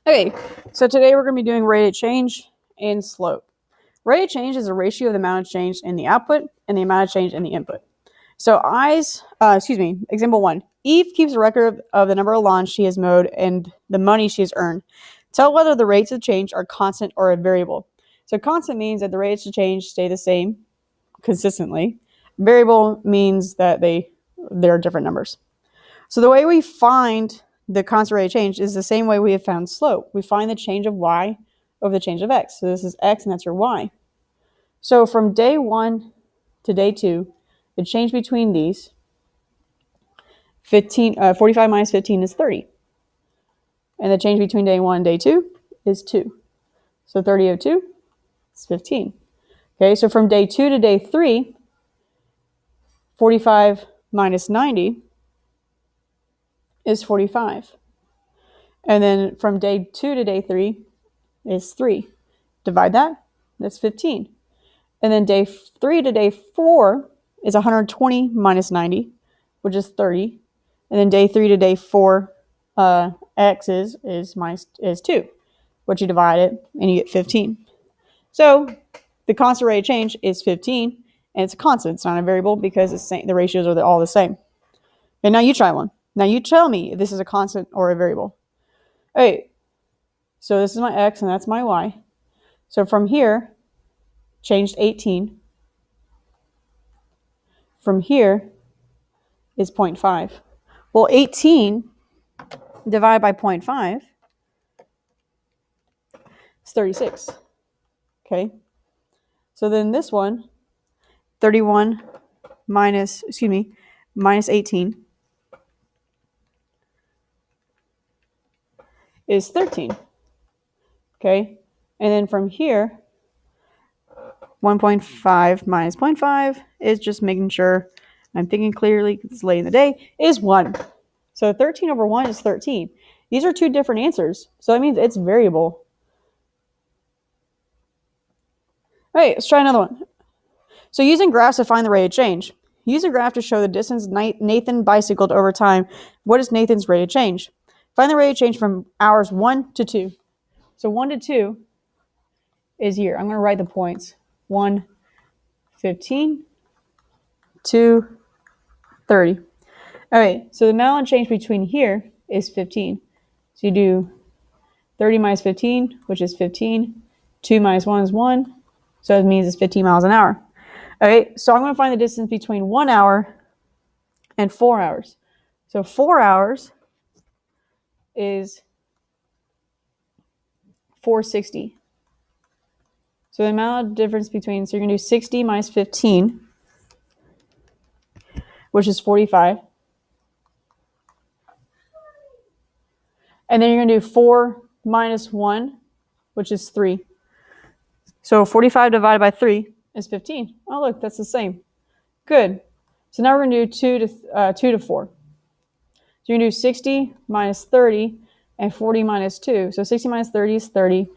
Okay, so today we're going to be doing rate of change and slope. Rate of change is a ratio of the amount of change in the output and the amount of change in the input. So example 1. Eve keeps a record of the number of lawns she has mowed and the money she has earned. Tell whether the rates of change are constant or a variable. So constant means that the rates of change stay the same consistently. Variable means that there are different numbers. So the way we find the constant rate of change is the same way we have found slope. We find the change of y over the change of x. So this is x and that's your y. So from day 1 to day 2, the change between these, 45 minus 15 is 30. And the change between day 1 and day 2 is 2. So 30 of 2 is 15. Okay, so from day 2 to day 3, 45 minus 90 is 45. And then from day 2 to day 3 is 3. Divide that, that's 15. And then day 3 to day 4 is 120 minus 90, which is 30. And then day 3 to day 4, x is 2, which you divide it and you get 15. So the constant rate of change is 15, and it's a constant. It's not a variable because the ratios are all the same. And now you try one. Now you tell me if this is a constant or a variable. Okay, so this is my x and that's my y. So from here, changed 18. From here is 0.5. Well, 18 divided by 0.5 is 36. Okay. So then this one, 31 minus 18 is 13. Okay. And then from here, 1.5 minus 0.5 is just making sure I'm thinking clearly because it's late in the day, is 1. So 13 over 1 is 13. These are two different answers. So that means it's variable. All right, let's try another one. So using graphs to find the rate of change. Use a graph to show the distance Nathan bicycled over time. What is Nathan's rate of change? Find the rate of change from hours 1 to 2. So 1 to 2 is here. I'm going to write the points. 1, 15, 2, 30. All right, so the amount of change between here is 15. So you do 30 minus 15, which is 15. 2 minus 1 is 1. So it means it's 15 miles an hour. All right, so I'm going to find the distance between 1 hour and 4 hours. So 4 hours is 460. So the amount of difference between, so you're going to do 60 minus 15, which is 45. And then you're going to do 4 minus 1, which is 3. So 45 divided by 3 is 15. Oh, look, that's the same. Good. So now we're going to do 2 to 4. So you're going to do 60 minus 30 and 40 minus 2. So 60 minus 30 is 30.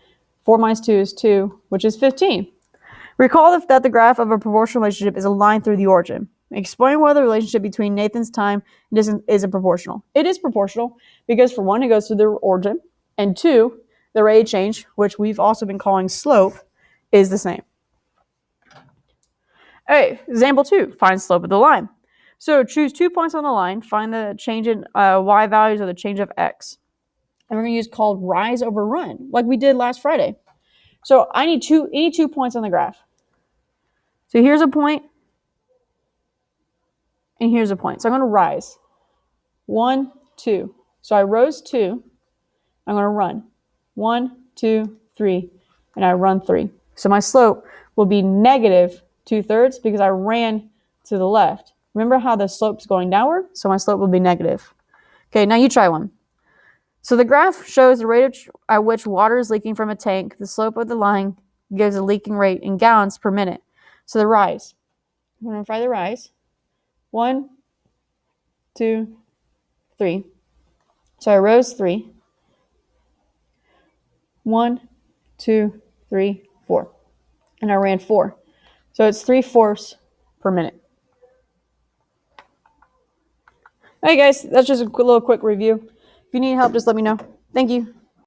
4 minus 2 is 2, which is 15. Recall that the graph of a proportional relationship is a line through the origin. Explain whether the relationship between Nathan's time and distance is proportional. It is proportional because for 1, it goes through the origin, and 2, the rate of change, which we've also been calling slope, is the same. Okay, example 2, find slope of the line. So choose 2 points on the line, find the change in y values or the change of x. And we're going to use called rise over run, like we did last Friday. So I need 2 points on the graph. So here's a point, and here's a point. So I'm going to rise. 1, 2. So I rose 2. I'm going to run. 1, 2, 3, and I run 3. So my slope will be negative 2/3 because I ran to the left. Remember how the slope's going downward? So my slope will be negative. Okay, now you try one. So the graph shows the rate at which water is leaking from a tank. The slope of the line gives a leaking rate in gallons per minute. So the rise. I'm going to try the rise. 1, 2, 3. So I rose 3. 1, 2, 3, 4. And I ran 4. So it's 3/4 per minute. Hey guys, that's just a little quick review. If you need help, just let me know. Thank you.